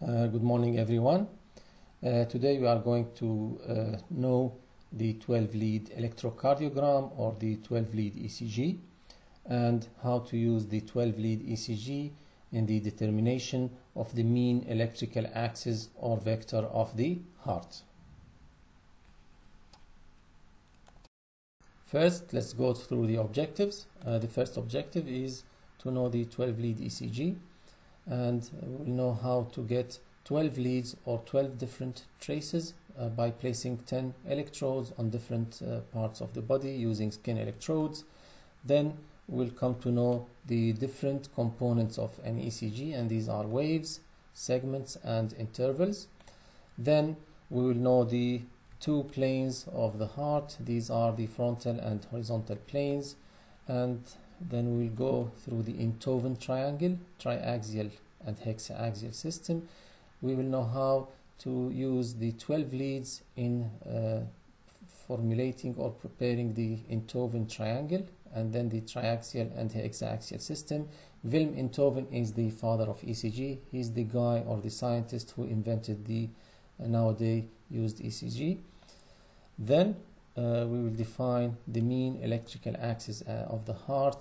Good morning, everyone. Today we are going to know the 12-lead electrocardiogram or the 12-lead ECG and how to use the 12-lead ECG in the determination of the mean electrical axis or vector of the heart. First, let's go through the objectives. The first objective is to know the 12-lead ECG, and we'll know how to get 12 leads or 12 different traces by placing 10 electrodes on different parts of the body using skin electrodes. Then we'll come to know the different components of an ECG, and these are waves, segments, and intervals. Then we will know the two planes of the heart. These are the frontal and horizontal planes, and then we'll go through the Enthoven triangle, triaxial and hexaaxial system. We will know how to use the 12 leads in formulating or preparing the Enthoven triangle, and then the triaxial and hexaaxial system. Wilhelm Enthoven is the father of ECG. He's the guy or the scientist who invented the nowadays used ECG. Then we will define the mean electrical axis of the heart,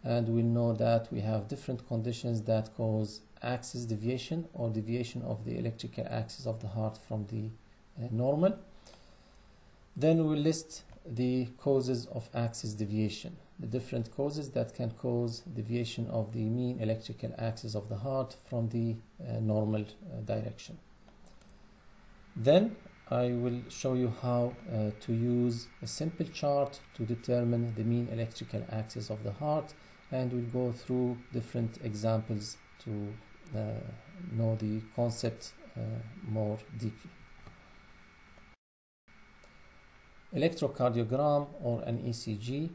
and we'll know that we have different conditions that cause axis deviation or deviation of the electrical axis of the heart from the normal. Then we'll list the causes of axis deviation, the different causes that can cause deviation of the mean electrical axis of the heart from the normal direction. Then I will show you how to use a simple chart to determine the mean electrical axis of the heart, and we'll go through different examples to know the concept more deeply. Electrocardiogram or an ECG.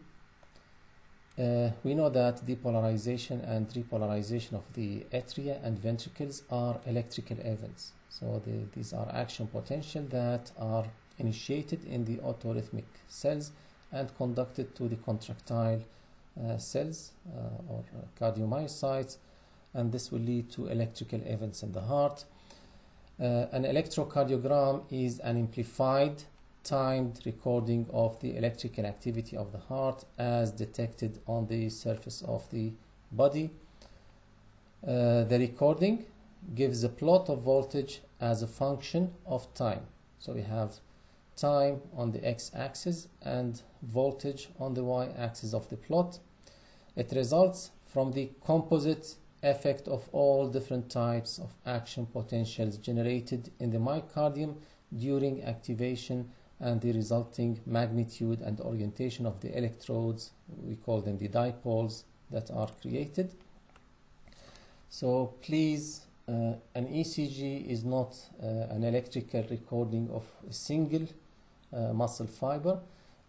We know that depolarization and repolarization of the atria and ventricles are electrical events. So these are action potential that are initiated in the autorhythmic cells and conducted to the contractile cells or cardiomyocytes, and this will lead to electrical events in the heart. An electrocardiogram is an amplified, timed recording of the electrical activity of the heart as detected on the surface of the body. The recording gives a plot of voltage as a function of time. So we have time on the x-axis and voltage on the y-axis of the plot. It results from the composite effect of all different types of action potentials generated in the myocardium during activation and the resulting magnitude and orientation of the electrodes. We call them the dipoles that are created. So please, an ECG is not an electrical recording of a single muscle fiber.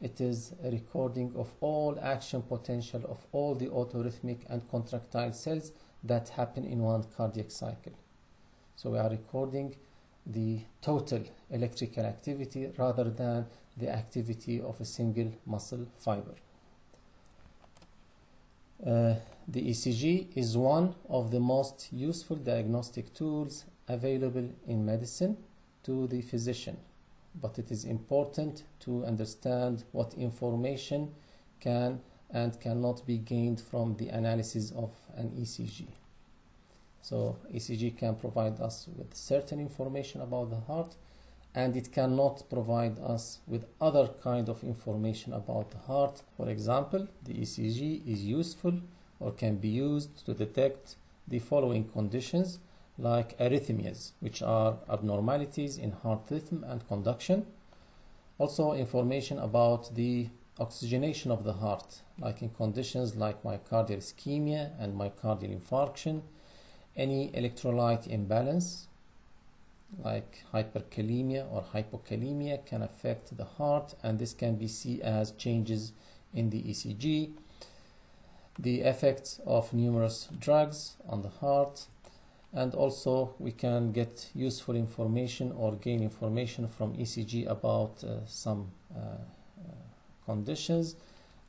It is a recording of all action potential of all the autorhythmic and contractile cells that happen in one cardiac cycle. So we are recording the total electrical activity rather than the activity of a single muscle fiber. The ECG is one of the most useful diagnostic tools available in medicine to the physician, but it is important to understand what information can and cannot be gained from the analysis of an ECG. So ECG can provide us with certain information about the heart, and it cannot provide us with other kind of information about the heart. For example, the ECG is useful or can be used to detect the following conditions like arrhythmias, which are abnormalities in heart rhythm and conduction. Also information about the oxygenation of the heart, like in conditions like myocardial ischemia and myocardial infarction. Any electrolyte imbalance like hyperkalemia or hypokalemia can affect the heart, and this can be seen as changes in the ECG. The effects of numerous drugs on the heart, and also we can get useful information or gain information from ECG about some conditions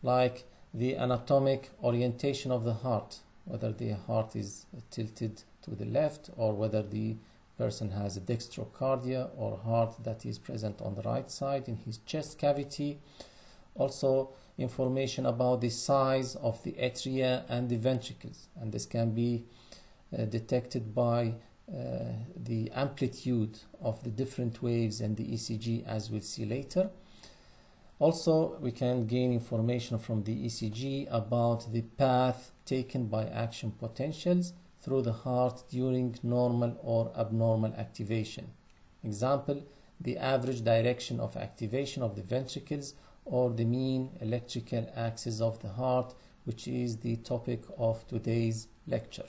like the anatomic orientation of the heart, whether the heart is tilted to the left or whether the person has a dextrocardia or heart that is present on the right side in his chest cavity. Also information about the size of the atria and the ventricles, and this can be detected by the amplitude of the different waves in the ECG, as we'll see later. Also, we can gain information from the ECG about the path taken by action potentials through the heart during normal or abnormal activation. Example, the average direction of activation of the ventricles or the mean electrical axis of the heart, which is the topic of today's lecture.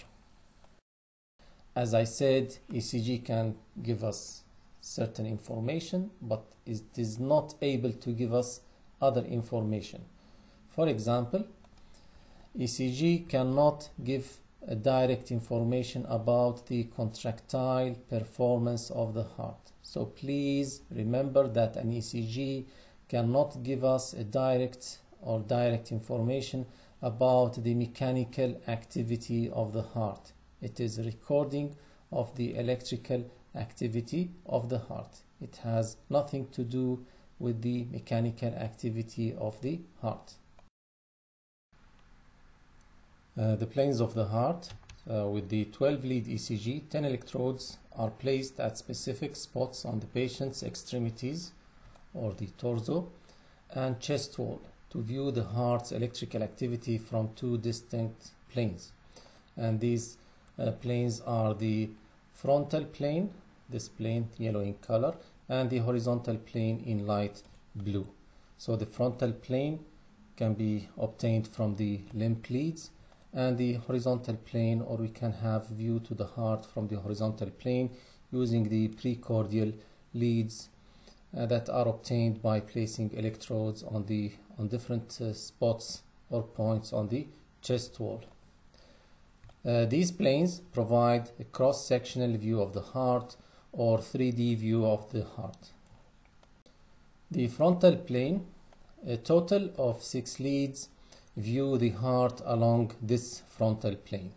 As I said, ECG can give us certain information, but it is not able to give us other information. For example, ECG cannot give a direct information about the contractile performance of the heart. So please remember that an ECG cannot give us a direct information about the mechanical activity of the heart. It is a recording of the electrical activity of the heart. It has nothing to do with the mechanical activity of the heart. The planes of the heart. With the 12-lead ECG, 10 electrodes are placed at specific spots on the patient's extremities or the torso and chest wall to view the heart's electrical activity from two distinct planes. And these planes are the frontal plane, this plane yellow in color, and the horizontal plane in light blue. So the frontal plane can be obtained from the limb leads, and the horizontal plane, or we can have view to the heart from the horizontal plane using the precordial leads that are obtained by placing electrodes on different spots or points on the chest wall. These planes provide a cross-sectional view of the heart or 3D view of the heart. The frontal plane, a total of 6 leads view the heart along this frontal plane.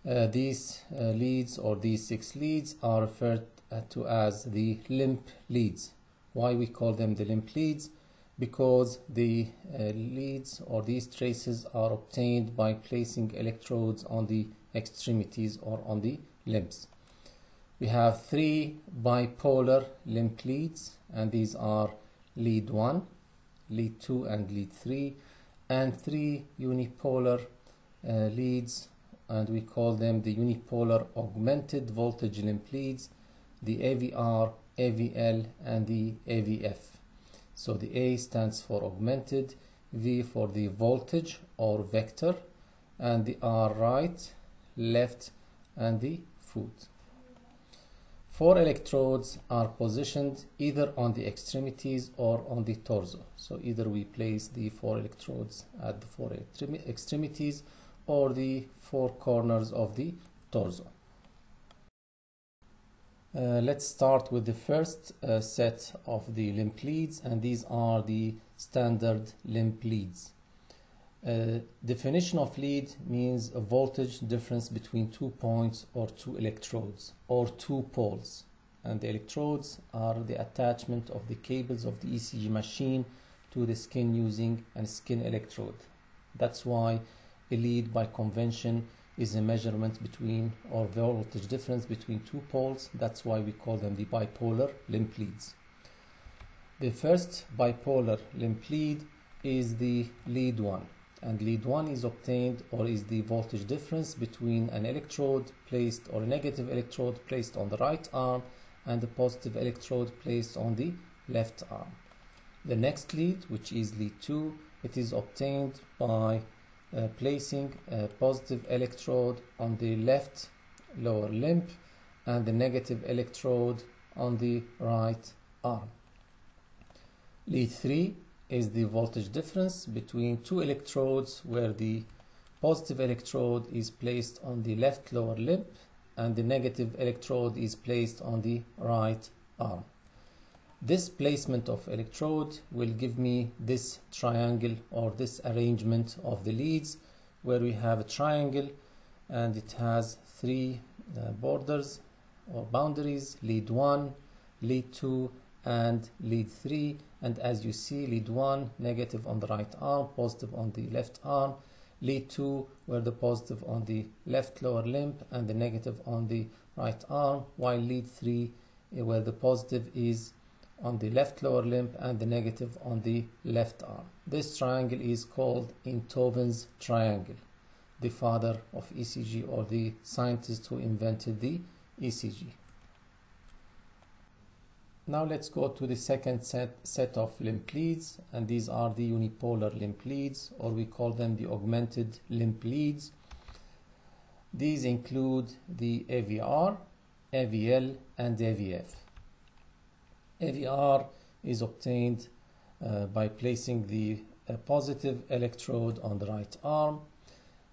These leads, or these 6 leads, are referred to as the limb leads. Why we call them the limb leads? Because the leads or these traces are obtained by placing electrodes on the extremities or on the limbs. We have 3 bipolar limb leads, and these are lead 1, lead 2, and lead 3, and 3 unipolar leads, and we call them the unipolar augmented voltage limb leads, the AVR, AVL, and the AVF. So the A stands for augmented, V for the voltage or vector, and the R right, left, and the foot. 4 electrodes are positioned either on the extremities or on the torso. So either we place the 4 electrodes at the 4 extremities or the 4 corners of the torso. Let's start with the first set of the limb leads, and these are the standard limb leads. Definition of lead means a voltage difference between 2 points or 2 electrodes or 2 poles, and the electrodes are the attachment of the cables of the ECG machine to the skin using a skin electrode. That's why a lead by convention is a measurement between, or voltage difference between 2 poles. That's why we call them the bipolar limb leads. The first bipolar limb lead is the lead 1, and lead 1 is obtained, or is the voltage difference between an electrode placed, or a negative electrode placed on the right arm, and a positive electrode placed on the left arm. The next lead, which is lead 2, it is obtained by placing a positive electrode on the left lower limb and the negative electrode on the right arm. Lead 3 is the voltage difference between 2 electrodes, where the positive electrode is placed on the left lower limb and the negative electrode is placed on the right arm. This placement of electrode will give me this triangle, or this arrangement of the leads, where we have a triangle and it has 3 borders, or boundaries: lead 1, lead 2, and lead 3. And as you see, lead 1 negative on the right arm, positive on the left arm. Lead 2 were the positive on the left lower limb and the negative on the right arm, while lead 3 where the positive is on the left lower limb and the negative on the left arm. This triangle is called Enthoven's triangle, the father of ECG, or the scientist who invented the ECG. Now let's go to the second set of limb leads, and these are the unipolar limb leads, or we call them the augmented limb leads. These include the AVR, AVL, and AVF. AVR is obtained by placing the positive electrode on the right arm.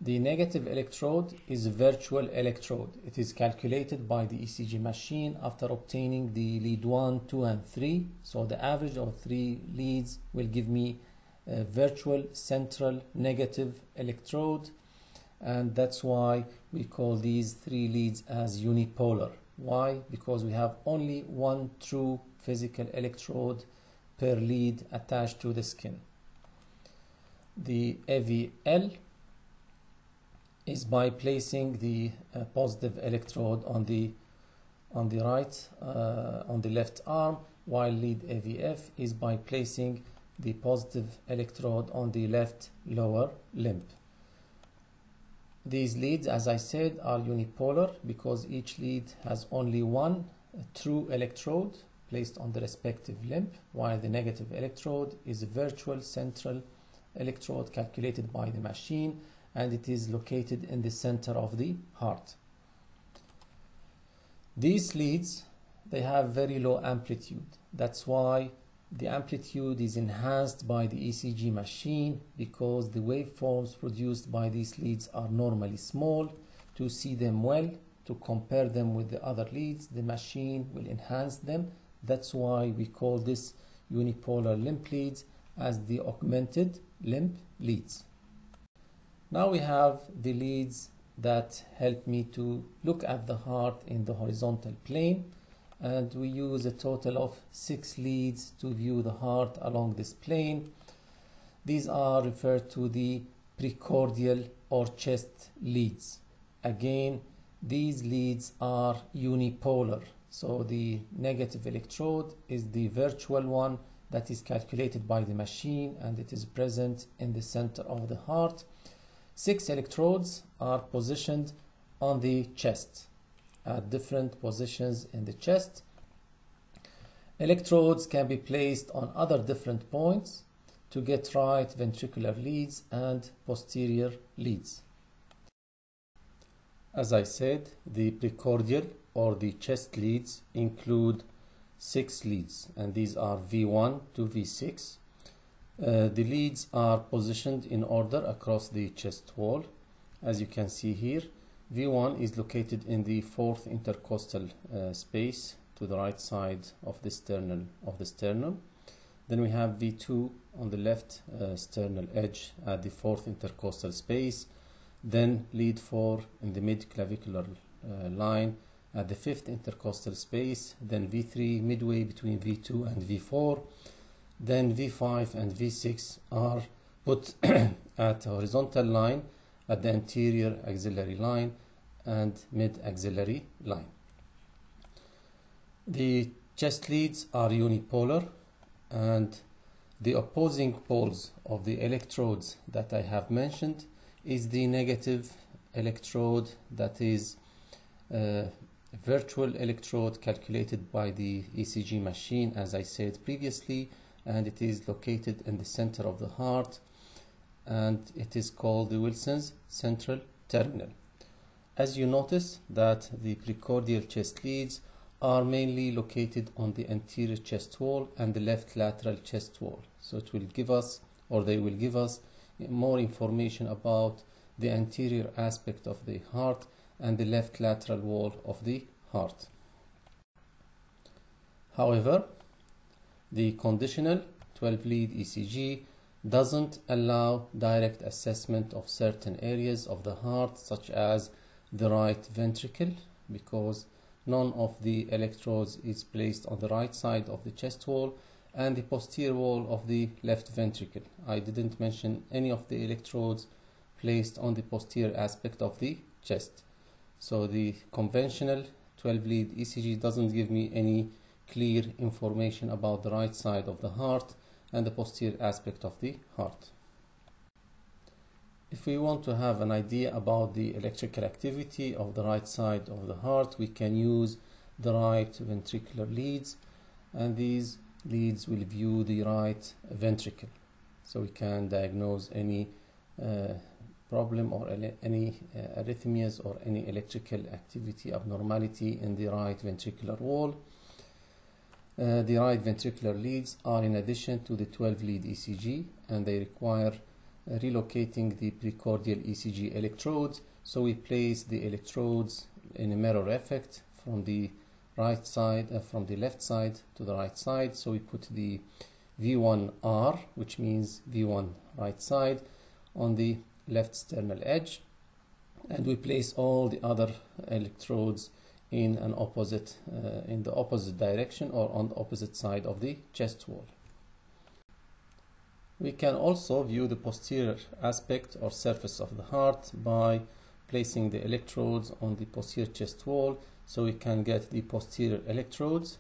The negative electrode is a virtual electrode. It is calculated by the ECG machine after obtaining the lead 1, 2, and 3. So the average of 3 leads will give me a virtual central negative electrode, and that's why we call these 3 leads as unipolar. Why? Because we have only one true physical electrode per lead attached to the skin. The AVL is by placing the positive electrode on the left arm, while lead AVF is by placing the positive electrode on the left lower limb. These leads, as I said, are unipolar because each lead has only one true electrode placed on the respective limb, while the negative electrode is a virtual central electrode calculated by the machine, and it is located in the center of the heart. These leads, they have very low amplitude. That's why the amplitude is enhanced by the ECG machine, because the waveforms produced by these leads are normally small. To see them well, to compare them with the other leads, the machine will enhance them. That's why we call this unipolar limb leads as the augmented limb leads. Now we have the leads that help me to look at the heart in the horizontal plane, and we use a total of 6 leads to view the heart along this plane. These are referred to the precordial or chest leads. Again, these leads are unipolar, so the negative electrode is the virtual one that is calculated by the machine, and it is present in the center of the heart. 6 electrodes are positioned on the chest at different positions in the chest. Electrodes can be placed on other different points to get right ventricular leads and posterior leads. As I said, the precordial or the chest leads include 6 leads, and these are V1 to V6. The leads are positioned in order across the chest wall. As you can see here, V1 is located in the 4th intercostal space to the right side of the sternum. Then we have V2 on the left sternal edge at the 4th intercostal space. Then lead 4 in the mid-clavicular line at the 5th intercostal space. Then V3 midway between V2 and V4. Then V5 and V6 are put at a horizontal line at the anterior axillary line and mid-axillary line. The chest leads are unipolar, and the opposing poles of the electrodes that I have mentioned is the negative electrode, that is a virtual electrode calculated by the ECG machine, as I said previously, and it is located in the center of the heart, and it is called the Wilson's central terminal. As you notice that the precordial chest leads are mainly located on the anterior chest wall and the left lateral chest wall. So it will give us, or they will give us, more information about the anterior aspect of the heart and the left lateral wall of the heart. However, the conditional 12-lead ECG doesn't allow direct assessment of certain areas of the heart, such as the right ventricle, because none of the electrodes is placed on the right side of the chest wall and the posterior wall of the left ventricle. I didn't mention any of the electrodes placed on the posterior aspect of the chest. So the conventional 12-lead ECG doesn't give me any clear information about the right side of the heart and the posterior aspect of the heart. If we want to have an idea about the electrical activity of the right side of the heart, we can use the right ventricular leads, and these leads will view the right ventricle. So we can diagnose any problem or any arrhythmias or any electrical activity abnormality in the right ventricular wall. The right ventricular leads are in addition to the 12-lead ECG, and they require relocating the precordial ECG electrodes. So we place the electrodes in a mirror effect from the right side, from the left side to the right side. So we put the V1R, which means V1 right side, on the left sternal edge, and we place all the other electrodes in the opposite direction or on the opposite side of the chest wall. We can also view the posterior aspect or surface of the heart by placing the electrodes on the posterior chest wall, so we can get the posterior electrodes.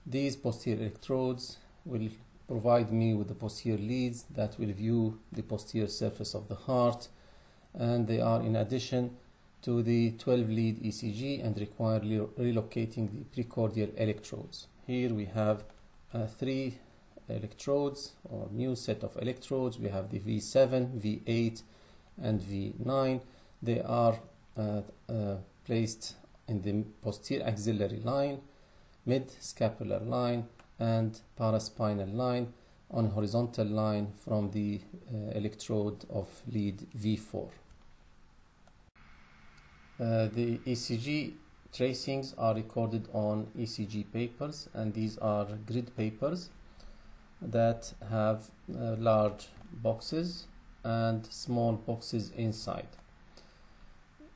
These posterior electrodes will provide me with the posterior leads that will view the posterior surface of the heart, and they are in addition to the 12-lead ECG and require relocating the precordial electrodes. Here we have three electrodes or new set of electrodes. We have the V7, V8 and V9. They are placed in the posterior axillary line, mid-scapular line and paraspinal line on horizontal line from the electrode of lead V4. The ECG tracings are recorded on ECG papers, and these are grid papers that have large boxes and small boxes inside.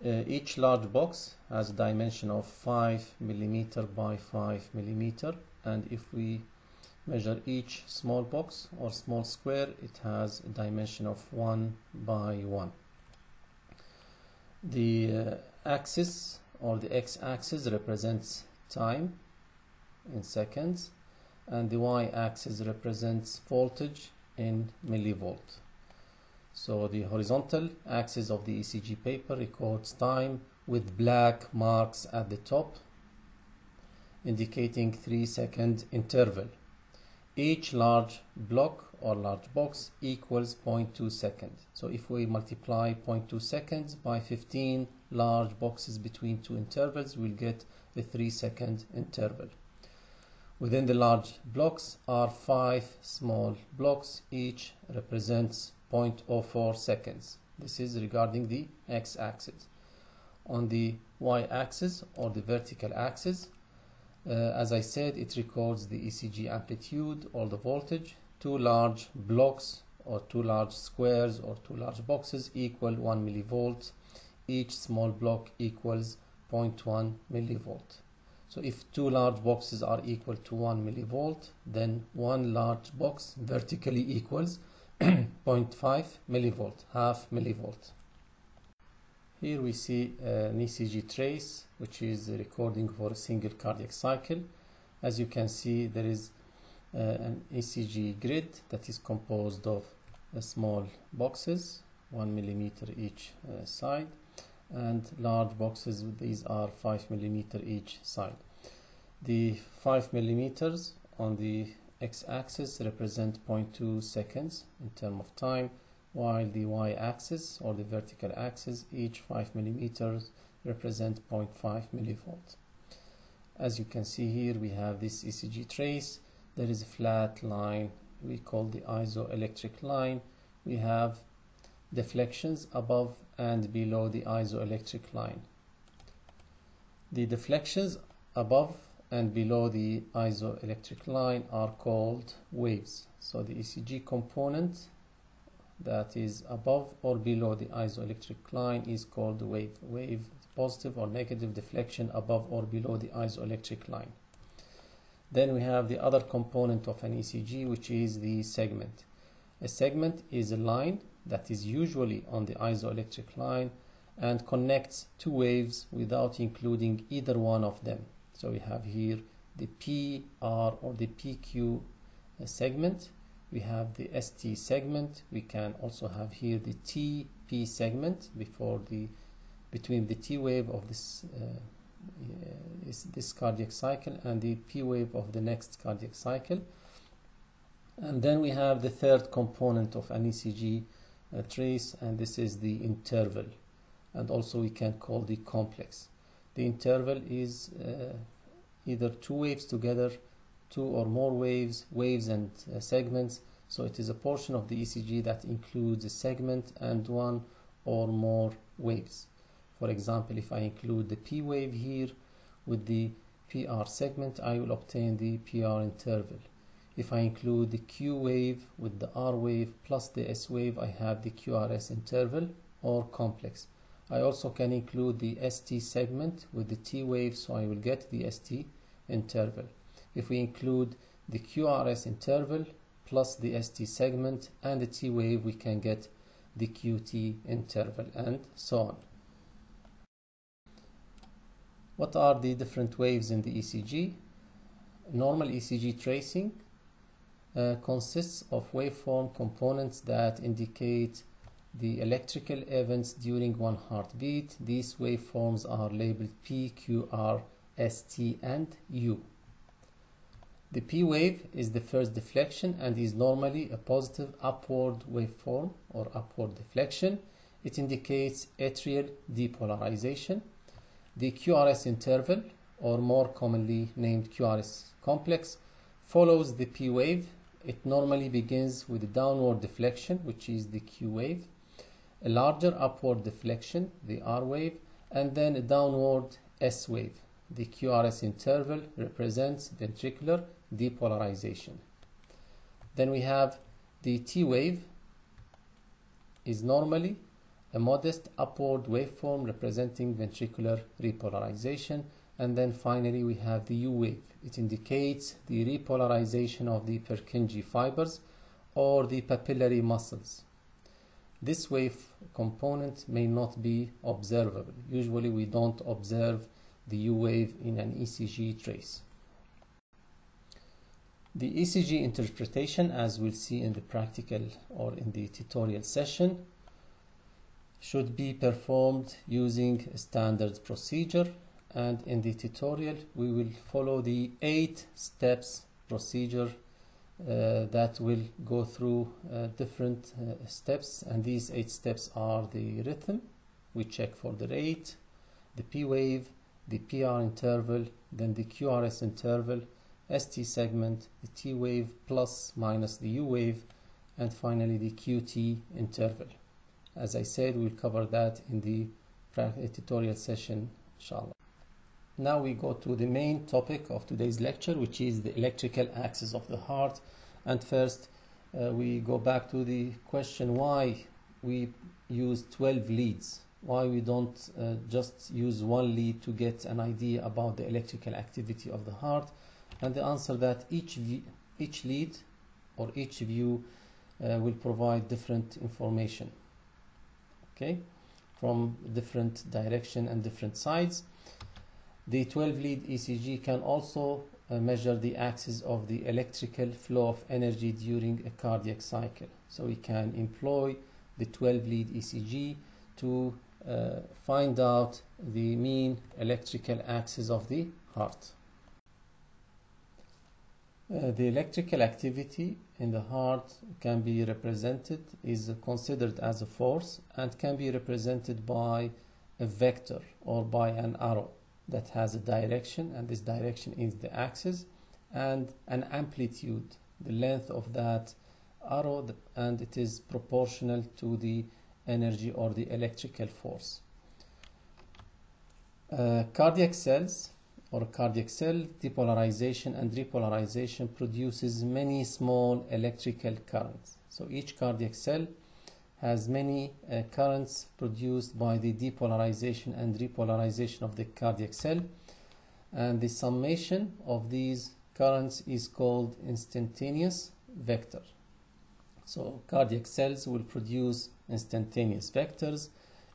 Each large box has a dimension of 5 mm by 5 mm, and if we measure each small box or small square, it has a dimension of 1 by 1. The axis or the x-axis represents time in seconds, and the y-axis represents voltage in millivolt. So the horizontal axis of the ECG paper records time with black marks at the top indicating 3-second interval. Each large block or large box equals 0.2 seconds. So if we multiply 0.2 seconds by 15 large boxes between two intervals, we'll get the 3-second interval. Within the large blocks are 5 small blocks, each represents 0.04 seconds. This is regarding the x-axis. On the y-axis or the vertical axis, as I said, it records the ECG amplitude or the voltage. Two large blocks or two large squares or two large boxes equal 1 millivolt. Each small block equals 0.1 millivolt. So if two large boxes are equal to 1 millivolt, then one large box vertically equals 0.5 millivolt, half millivolt. Here we see an ECG trace, which is a recording for a single cardiac cycle. As you can see, there is an ECG grid that is composed of small boxes, 1 millimeter each side, and large boxes. These are 5 millimeter each side. The 5 millimeters on the x-axis represent 0.2 seconds in terms of time, while the y-axis or the vertical axis, each 5 millimeters represent 0.5 millivolt. As you can see here, we have this ECG trace. There is a flat line we call the isoelectric line. We have deflections above and below the isoelectric line. The deflections above and below the isoelectric line are called waves. So the ECG component that is above or below the isoelectric line is called wave. Wave positive or negative deflection above or below the isoelectric line. Then we have the other component of an ECG, which is the segment. A segment is a line that is usually on the isoelectric line and connects two waves without including either one of them. So we have here the PR or the PQ segment. We have the ST segment. We can also have here the TP segment between the T wave of this cardiac cycle and the P wave of the next cardiac cycle. And then we have the third component of an ECG trace, and this is the interval, and also we can call the complex. The interval is either two waves together, two or more waves and segments. So it is a portion of the ECG that includes a segment and one or more waves. For example, if I include the P wave here with the PR segment, I will obtain the PR interval. If I include the Q wave with the R wave plus the S wave, I have the QRS interval or complex. I also can include the ST segment with the T wave, so I will get the ST interval. If we include the QRS interval plus the ST segment and the T wave, we can get the QT interval, and so on. What are the different waves in the ECG? Normal ECG tracing consists of waveform components that indicate the electrical events during one heartbeat. These waveforms are labeled P, Q, R, S, T, and U. The P wave is the first deflection and is normally a positive upward waveform or upward deflection. It indicates atrial depolarization. The QRS interval, or more commonly named QRS complex, follows the P wave. It normally begins with a downward deflection, which is the Q wave, a larger upward deflection, the R wave, and then a downward S wave. The QRS interval represents ventricular depolarization. Then we have the T wave is normally a modest upward waveform representing ventricular repolarization. And then finally we have the U wave. It indicates the repolarization of the Purkinje fibers or the papillary muscles. This wave component may not be observable. Usually we don't observe the U wave in an ECG trace. The ECG interpretation, as we'll see in the practical or in the tutorial session, should be performed using a standard procedure, and in the tutorial we will follow the 8 steps procedure that will go through different steps, and these 8 steps are the rhythm. We check for the rate, the P wave, the PR interval, then the QRS interval, ST segment, the T wave plus minus the U wave, and finally the QT interval. As I said, we'll cover that in the tutorial session, inshallah. Now we go to the main topic of today's lecture, which is the electrical axis of the heart. And first, we go back to the question why we use 12 leads. Why we don't just use one lead to get an idea about the electrical activity of the heart. And the answer that each lead or each view will provide different information. Okay, from different direction and different sides. The 12 lead ECG can also measure the axis of the electrical flow of energy during a cardiac cycle. So we can employ the 12 lead ECG to find out the mean electrical axis of the heart. The electrical activity in the heart can be represented, is considered as a force, and can be represented by a vector or by an arrow that has a direction, and this direction is the axis, and an amplitude, the length of that arrow, and it is proportional to the energy or the electrical force. Cardiac cells or cardiac cell depolarization and repolarization produces many small electrical currents. So each cardiac cell has many currents produced by the depolarization and repolarization of the cardiac cell, and the summation of these currents is called instantaneous vector. So cardiac cells will produce instantaneous vectors.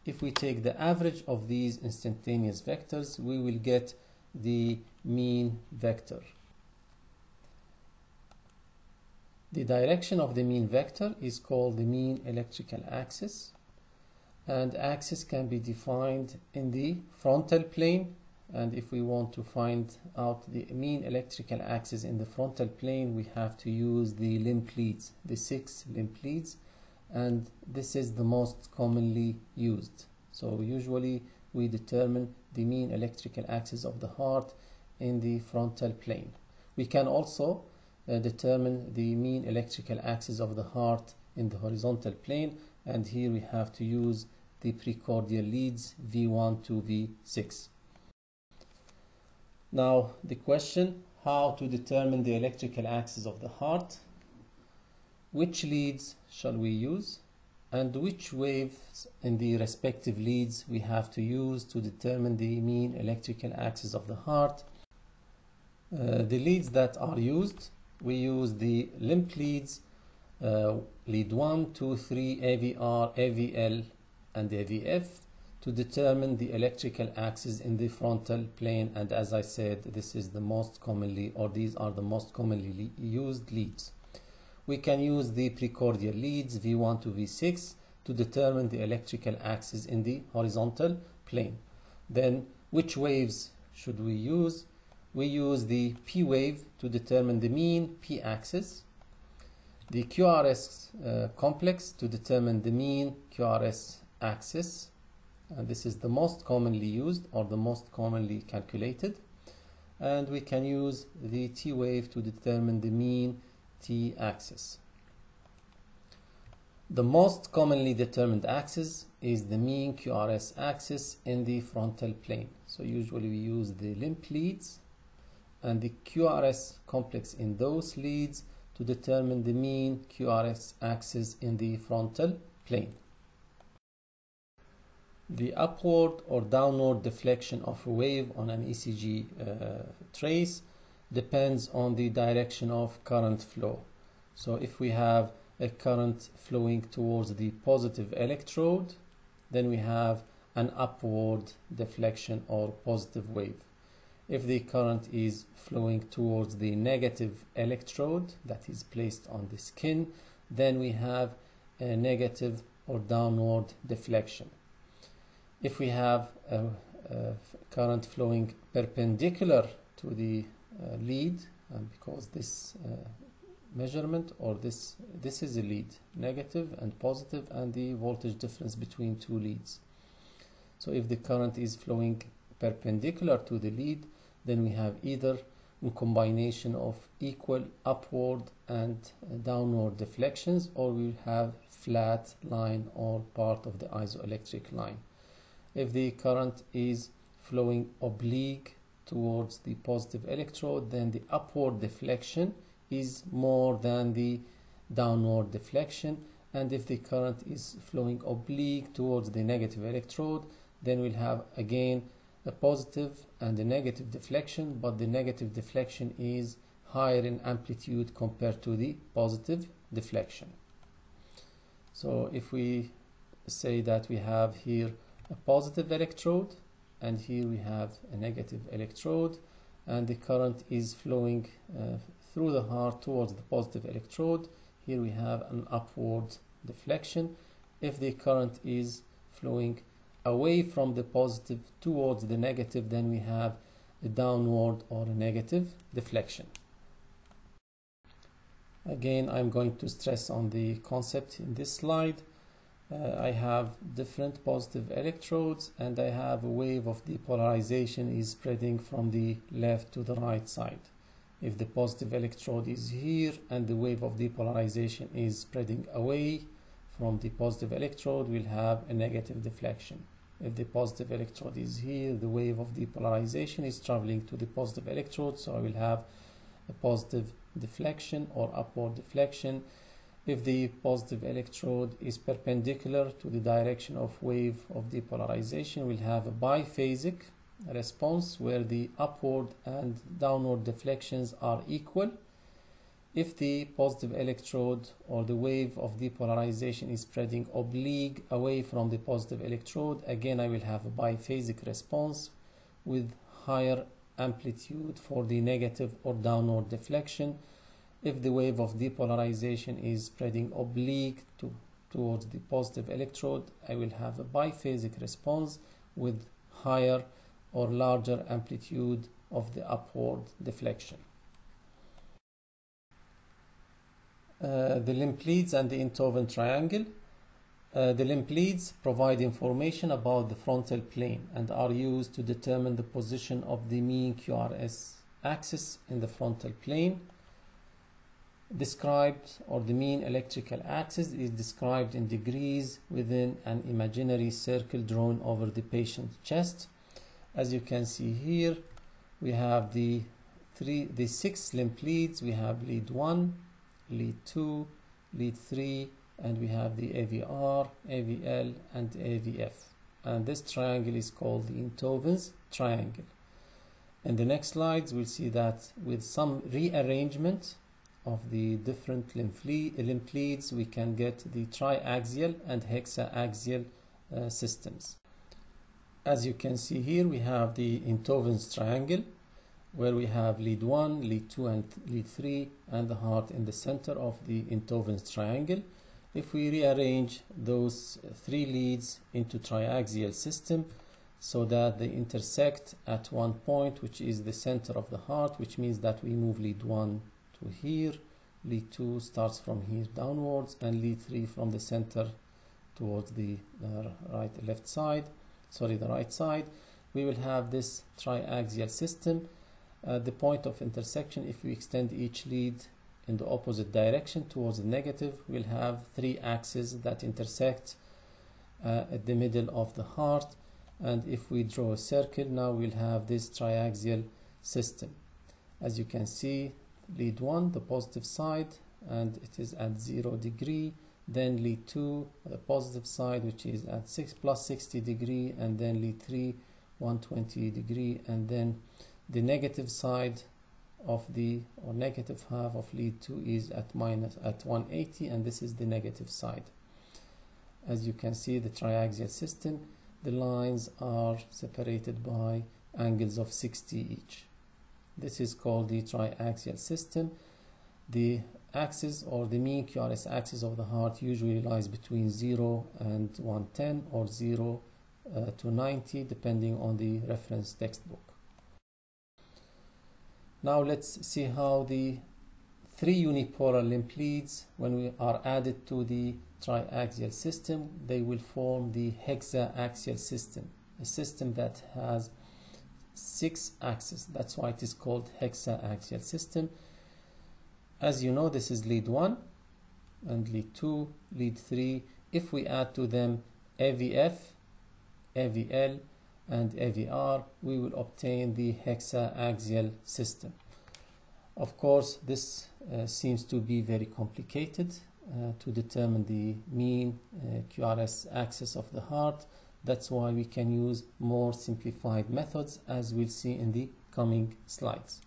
If we take the average of these instantaneous vectors, we will get the mean vector. The direction of the mean vector is called the mean electrical axis, and axis can be defined in the frontal plane. And if we want to find out the mean electrical axis in the frontal plane, we have to use the limb leads, the 6 limb leads, and this is the most commonly used. So usually we determine the mean electrical axis of the heart in the frontal plane. We can also determine the mean electrical axis of the heart in the horizontal plane, and here we have to use the precordial leads V1 to V6. Now the question, how to determine the electrical axis of the heart, which leads shall we use, and which waves in the respective leads we have to use to determine the mean electrical axis of the heart. The leads that are used, we use the limb leads, lead 1, 2, 3, AVR, AVL, and AVF to determine the electrical axis in the frontal plane. And as I said, this is the most commonly, or these are the most commonly used leads. We can use the precordial leads V1 to V6 to determine the electrical axis in the horizontal plane. Then which waves should we use? We use the P wave to determine the mean P axis, the QRS complex to determine the mean QRS axis, and this is the most commonly used or the most commonly calculated. And we can use the T wave to determine the mean T axis. The most commonly determined axis is the mean QRS axis in the frontal plane. So usually we use the limb leads and the QRS complex in those leads to determine the mean QRS axis in the frontal plane. The upward or downward deflection of a wave on an ECG trace depends on the direction of current flow. So if we have a current flowing towards the positive electrode, then we have an upward deflection or positive wave. If the current is flowing towards the negative electrode that is placed on the skin, then we have a negative or downward deflection. If we have a current flowing perpendicular to the lead, and because this measurement or this is a lead, negative and positive, and the voltage difference between two leads. So if the current is flowing perpendicular to the lead, then we have either a combination of equal upward and downward deflections, or we'll have flat line or part of the isoelectric line. If the current is flowing oblique towards the positive electrode, then the upward deflection is more than the downward deflection. And if the current is flowing oblique towards the negative electrode, then we'll have again a positive and a negative deflection, but the negative deflection is higher in amplitude compared to the positive deflection. So if we say that we have here a positive electrode and here we have a negative electrode, and the current is flowing through the heart towards the positive electrode, here we have an upward deflection. If the current is flowing away from the positive towards the negative, then we have a downward or a negative deflection. Again, I'm going to stress on the concept in this slide. I have different positive electrodes, and I have a wave of depolarization is spreading from the left to the right side. If the positive electrode is here and the wave of depolarization is spreading away from the positive electrode, we'll have a negative deflection. If the positive electrode is here, the wave of depolarization is traveling to the positive electrode, so I will have a positive deflection or upward deflection. If the positive electrode is perpendicular to the direction of wave of depolarization, we'll have a biphasic response where the upward and downward deflections are equal. If the positive electrode or the wave of depolarization is spreading oblique away from the positive electrode, again I will have a biphasic response with higher amplitude for the negative or downward deflection. If the wave of depolarization is spreading oblique towards the positive electrode, I will have a biphasic response with higher or larger amplitude of the upward deflection. The limb leads and the Enthoven triangle. The limb leads provide information about the frontal plane and are used to determine the position of the mean QRS axis in the frontal plane. Described, or the mean electrical axis is described in degrees within an imaginary circle drawn over the patient's chest. As you can see here, we have the 6 limb leads. We have lead 1, lead 2, lead 3, and we have the AVR, AVL, and AVF. And this triangle is called the Enthoven's triangle. In the next slides, we'll see that with some rearrangement of the different limb leads, we can get the triaxial and hexaaxial systems. As you can see here, we have the Enthoven's triangle, where we have lead 1, lead 2, and lead 3, and the heart in the center of the Enthoven's triangle. If we rearrange those 3 leads into triaxial system so that they intersect at one point, which is the center of the heart, which means that we move lead 1 to here, lead 2 starts from here downwards, and lead 3 from the center towards the right side. We will have this triaxial system. The point of intersection, if we extend each lead in the opposite direction towards the negative, we'll have 3 axes that intersect at the middle of the heart. And if we draw a circle, now we'll have this triaxial system. As you can see, lead 1, the positive side, and it is at 0 degree. Then lead 2, the positive side, which is at plus 60 degree, and then lead 3, 120 degree, and then the negative side of the, or negative half of lead 2 is at 180, and this is the negative side. As you can see, the triaxial system, the lines are separated by angles of 60 each. This is called the triaxial system. The axis, or the mean QRS axis of the heart, usually lies between 0 and 110 or 0 to 90, depending on the reference textbook. Now let's see how the 3 unipolar limb leads, when we are added to the triaxial system, they will form the hexaaxial system, a system that has 6 axes. That's why it is called hexaaxial system. As you know, this is lead 1 and lead 2, lead 3. If we add to them AVF, AVL, and AVR, we will obtain the hexaaxial system. Of course, this seems to be very complicated to determine the mean QRS axis of the heart. That's why we can use more simplified methods, as we'll see in the coming slides.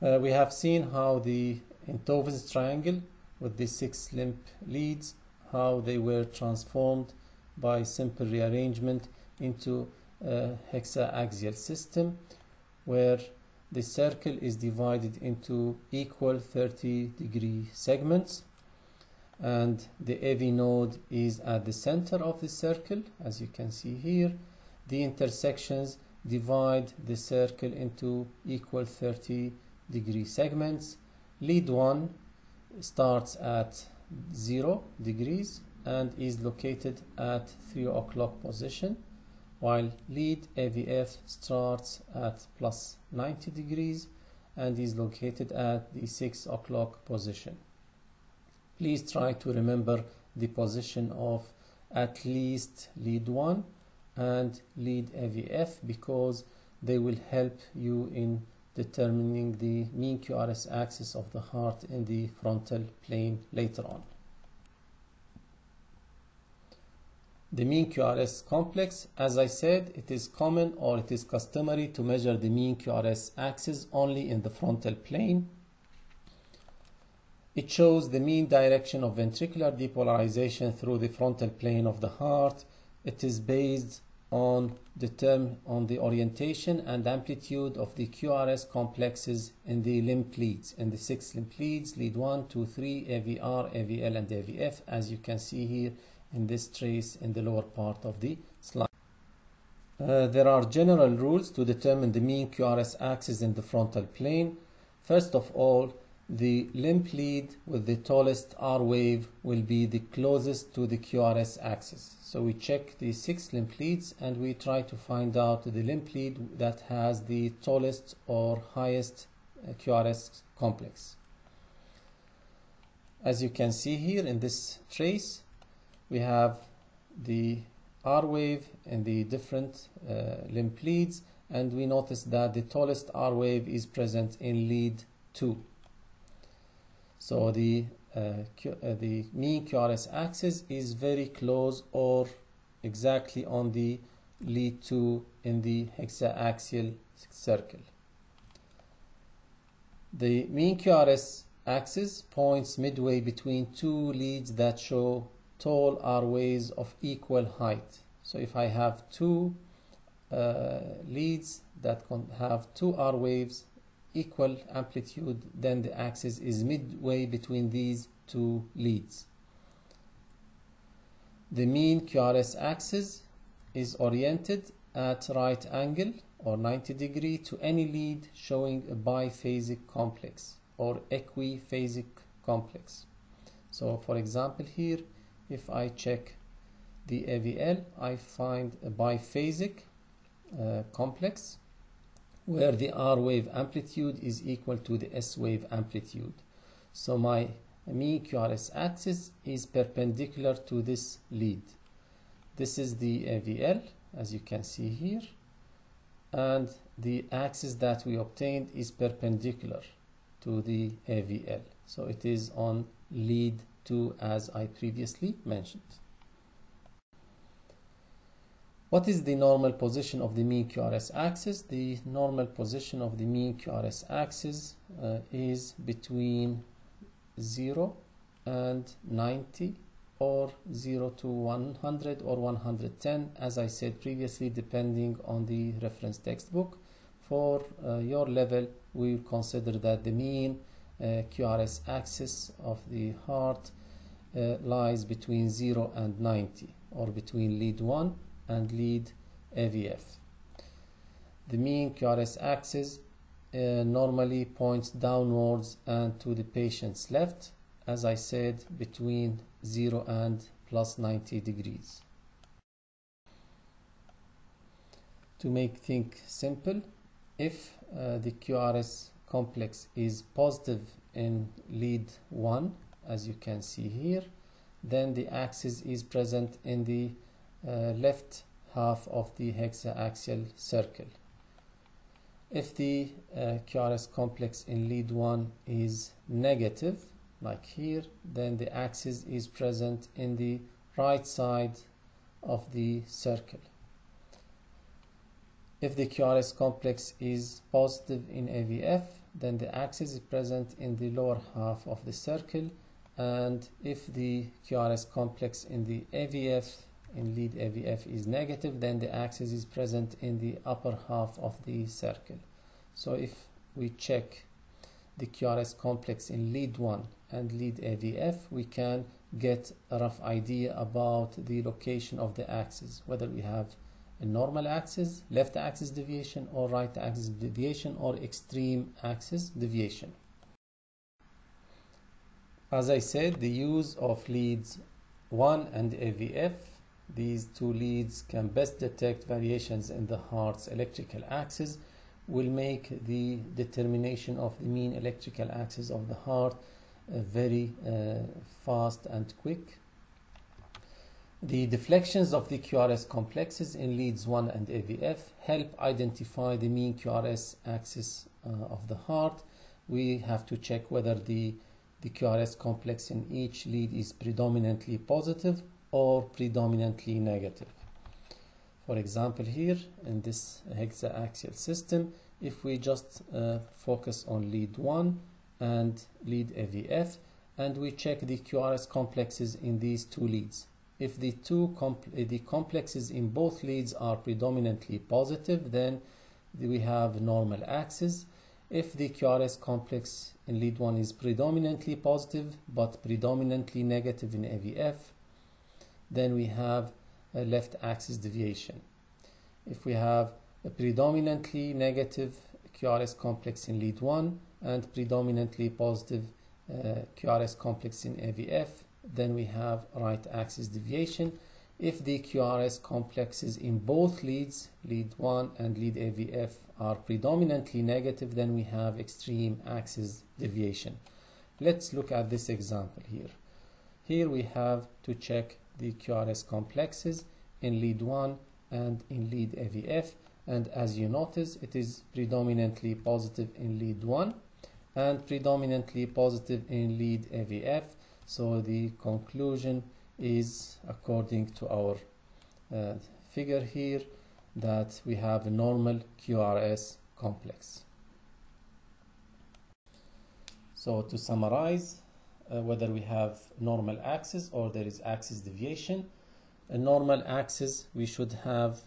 We have seen how the Enthoven's triangle with the 6 limb leads, how they were transformed by simple rearrangement into a hexaaxial system, where the circle is divided into equal 30-degree segments, and the AV node is at the center of the circle. As you can see here, the intersections divide the circle into equal 30-degree segments. Lead 1 starts at 0 degrees and is located at 3 o'clock position, while lead AVF starts at plus 90 degrees and is located at the 6 o'clock position. Please try to remember the position of at least lead 1 and lead AVF, because they will help you in determining the mean QRS axis of the heart in the frontal plane later on. The mean QRS complex, as I said, it is common or it is customary to measure the mean QRS axis only in the frontal plane. It shows the mean direction of ventricular depolarization through the frontal plane of the heart. It is based on the orientation and amplitude of the QRS complexes in the lymph leads, in the 6 lymph leads, lead 1, 2, 3, AVR, AVL, and AVF, as you can see here in this trace in the lower part of the slide. There are general rules to determine the mean QRS axis in the frontal plane. First of all, the lymph lead with the tallest R wave will be the closest to the QRS axis. So we check the 6 lymph leads and we try to find out the lymph lead that has the tallest or highest QRS complex. As you can see here in this trace, we have the R wave in the different lymph leads, and we notice that the tallest R wave is present in lead 2. So the mean QRS axis is very close or exactly on the lead 2 in the hexaaxial circle. The mean QRS axis points midway between 2 leads that show tall R waves of equal height. So if I have 2 leads that have 2 R waves equal amplitude, then the axis is midway between these 2 leads. The mean QRS axis is oriented at right angle or 90 degree to any lead showing a biphasic complex or equiphasic complex. So for example here, if I check the AVL, I find a biphasic complex where the R wave amplitude is equal to the S wave amplitude. So my mean QRS axis is perpendicular to this lead. This is the AVL, as you can see here, and the axis that we obtained is perpendicular to the AVL. So it is on lead 2 as I previously mentioned. What is the normal position of the mean QRS axis? The normal position of the mean QRS axis is between 0 and 90 or 0 to 100 or 110, as I said previously, depending on the reference textbook. For your level, we will consider that the mean QRS axis of the heart lies between 0 and 90, or between lead 1 and lead AVF. The mean QRS axis normally points downwards and to the patient's left, as I said, between 0 and plus 90 degrees. To make things simple, if the QRS complex is positive in lead 1, as you can see here, then the axis is present in the left half of the hexaaxial circle. If the QRS complex in lead 1 is negative, like here, then the axis is present in the right side of the circle. If the QRS complex is positive in AVF, then the axis is present in the lower half of the circle, and if the QRS complex in the AVF, in lead AVF, is negative, then the axis is present in the upper half of the circle. So if we check the QRS complex in lead 1 and lead AVF, we can get a rough idea about the location of the axis, whether we have a normal axis, left axis deviation, or right axis deviation, or extreme axis deviation. As I said, the use of leads 1 and AVF, these 2 leads can best detect variations in the heart's electrical axis, will make the determination of the mean electrical axis of the heart very fast and quick. The deflections of the QRS complexes in leads 1 and AVF help identify the mean QRS axis of the heart. We have to check whether the QRS complex in each lead is predominantly positive or predominantly negative. For example, here in this hexaaxial system, if we just focus on lead 1 and lead AVF, and we check the QRS complexes in these two leads. If the complexes in both leads are predominantly positive, then we have normal axis. If the QRS complex in lead 1 is predominantly positive but predominantly negative in AVF, then we have a left axis deviation. If we have a predominantly negative QRS complex in lead 1 and predominantly positive QRS complex in AVF, then we have right axis deviation. If the QRS complexes in both leads, lead 1 and lead AVF, are predominantly negative, then we have extreme axis deviation. Let's look at this example here. Here we have to check the QRS complexes in lead 1 and in lead AVF, and as you notice, it is predominantly positive in lead 1 and predominantly positive in lead AVF. So the conclusion is, according to our figure here, that we have a normal QRS complex. So to summarize, whether we have normal axis or there is axis deviation, a normal axis we should have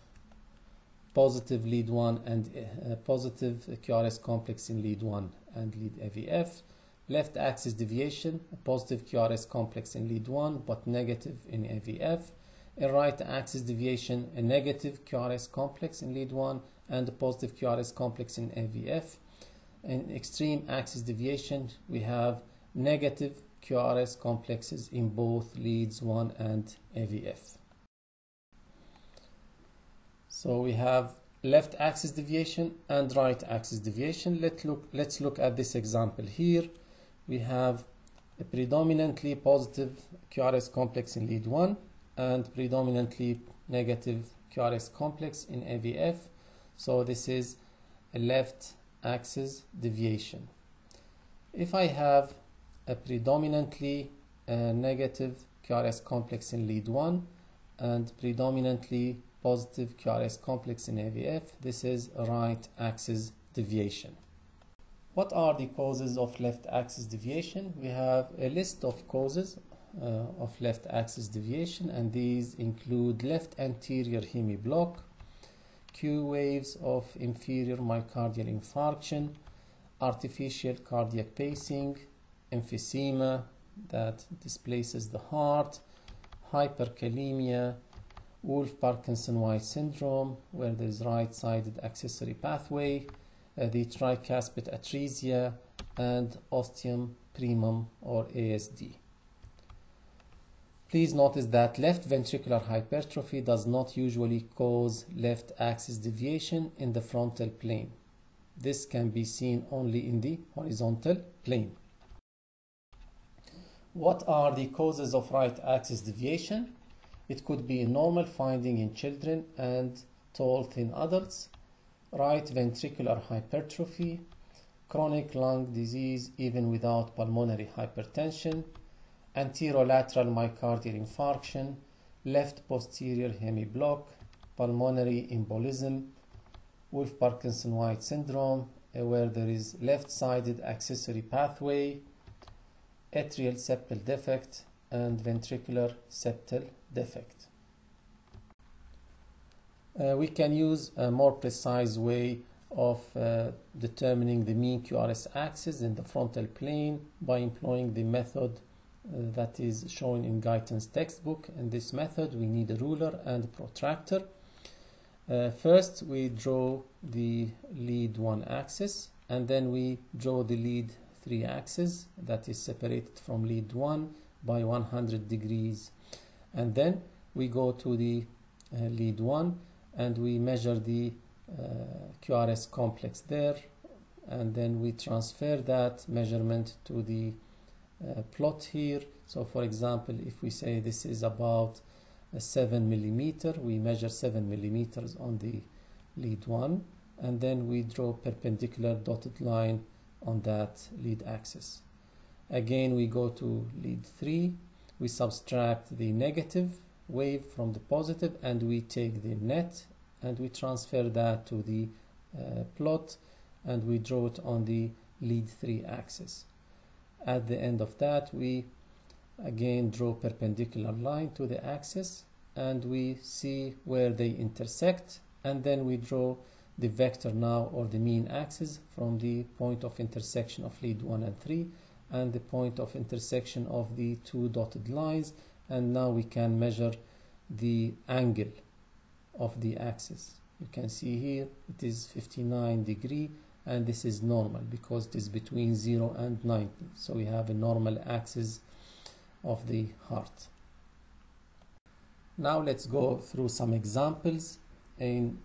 positive lead 1 and positive QRS complex in lead 1 and lead AVF. Left axis deviation, a positive QRS complex in lead 1 but negative in AVF. A right axis deviation, a negative QRS complex in lead 1 and a positive QRS complex in AVF. In extreme axis deviation, we have negative QRS complexes in both leads 1 and AVF. So we have left axis deviation and right axis deviation. Let's look at this example here. We have a predominantly positive QRS complex in lead 1 and predominantly negative QRS complex in AVF. So this is a left axis deviation. If I have a predominantly negative QRS complex in lead 1 and predominantly positive QRS complex in AVF, this is a right axis deviation. What are the causes of left axis deviation? We have a list of causes of left axis deviation, and these include left anterior hemiblock, Q waves of inferior myocardial infarction, artificial cardiac pacing, emphysema that displaces the heart, hyperkalemia, Wolff-Parkinson-White syndrome, where there is right-sided accessory pathway, the tricuspid atresia, and ostium primum or ASD. Please notice that left ventricular hypertrophy does not usually cause left axis deviation in the frontal plane. This can be seen only in the horizontal plane. What are the causes of right axis deviation? It could be a normal finding in children and tall, thin adults, right ventricular hypertrophy, chronic lung disease even without pulmonary hypertension, anterolateral myocardial infarction, left posterior hemiblock, pulmonary embolism, Wolff-Parkinson-White syndrome, where there is left-sided accessory pathway, atrial septal defect, and ventricular septal defect. We can use a more precise way of determining the mean QRS axis in the frontal plane by employing the method that is shown in Guyton's textbook. In this method, we need a ruler and a protractor. First, we draw the lead 1 axis, and then we draw the lead 3 axis that is separated from lead 1 by 100 degrees. And then we go to the lead 1 and we measure the QRS complex there, and then we transfer that measurement to the plot here. So for example, if we say this is about 7 millimeter. We measure 7 millimeters on the lead 1, and then we draw perpendicular dotted line on that lead axis. Again, we go to lead 3, we subtract the negative wave from the positive, and we take the net and we transfer that to the plot, and we draw it on the lead 3 axis. At the end of that, we again draw perpendicular line to the axis, and we see where they intersect, and then we draw the vector now, or the mean axis, from the point of intersection of lead 1 and 3 and the point of intersection of the two dotted lines. And now we can measure the angle of the axis. You can see here it is 59 degree, and this is normal because it is between 0 and 90. So we have a normal axis of the heart. Now let's go through some examples in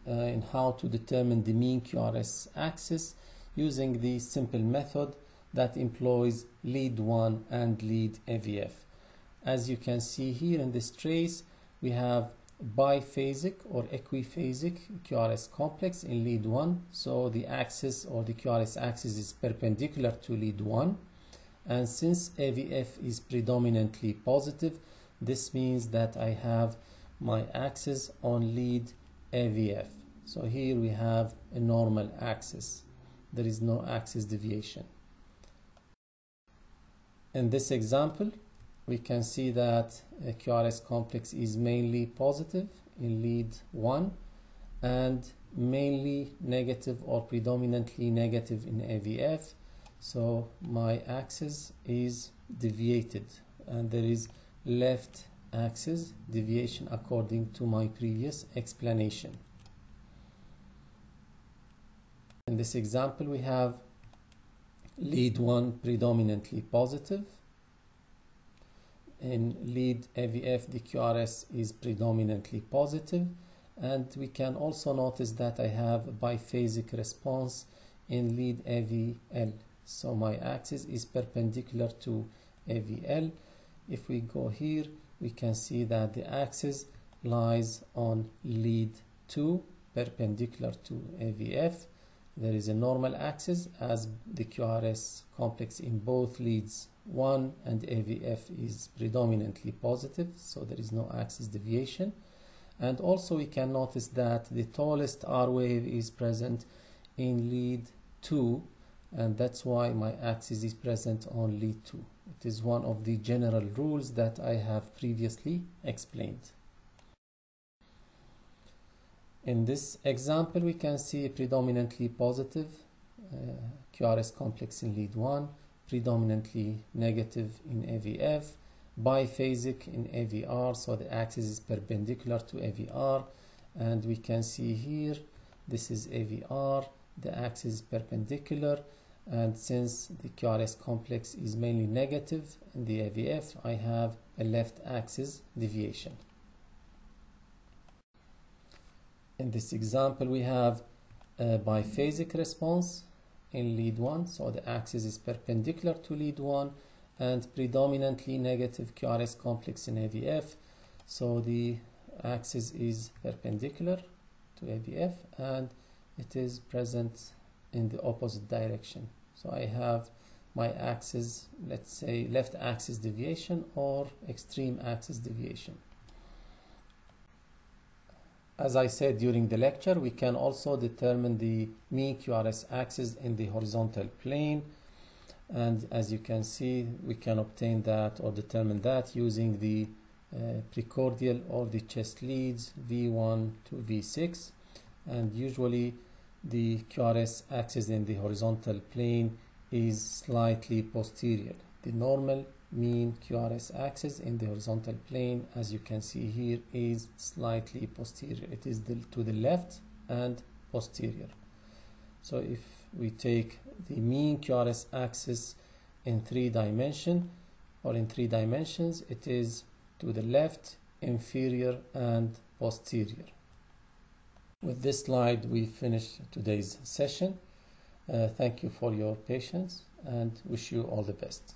how to determine the mean QRS axis using the simple method that employs lead 1 and lead AVF. As you can see here in this trace, we have biphasic or equiphasic QRS complex in lead 1. So the axis, or the QRS axis, is perpendicular to lead 1. And since AVF is predominantly positive, this means that I have my axis on lead AVF. So here we have a normal axis. There is no axis deviation. In this example, we can see that a QRS complex is mainly positive in lead 1 and mainly negative or predominantly negative in AVF. So my axis is deviated, and there is left axis deviation according to my previous explanation. In this example, we have lead 1 predominantly positive. In lead AVF, the QRS is predominantly positive, and we can also notice that I have a biphasic response in lead AVL. So my axis is perpendicular to AVL. If we go here, we can see that the axis lies on lead 2, perpendicular to AVF. There is a normal axis, as the QRS complex in both leads 1 and AVF is predominantly positive, so there is no axis deviation. And also we can notice that the tallest R wave is present in lead 2, and that's why my axis is present on lead 2. It is one of the general rules that I have previously explained. In this example, we can see a predominantly positive QRS complex in lead 1, predominantly negative in AVF, biphasic in AVR, so the axis is perpendicular to AVR, and we can see here this is AVR, the axis is perpendicular, and since the QRS complex is mainly negative in the AVF, I have a left axis deviation. In this example, we have a biphasic response in lead 1, so the axis is perpendicular to lead 1, and predominantly negative QRS complex in AVF, so the axis is perpendicular to AVF and it is present in the opposite direction. So I have my axis, let's say left axis deviation or extreme axis deviation. As I said during the lecture, we can also determine the mean QRS axis in the horizontal plane, and as you can see, we can obtain that or determine that using the precordial or the chest leads V1 to V6, and usually the QRS axis in the horizontal plane is slightly posterior. The normal mean QRS axis in the horizontal plane, as you can see here, is slightly posterior. It is to the left and posterior. So if we take the mean QRS axis in 3 dimensions, it is to the left, inferior, and posterior. With this slide, we finish today's session. Thank you for your patience and wish you all the best.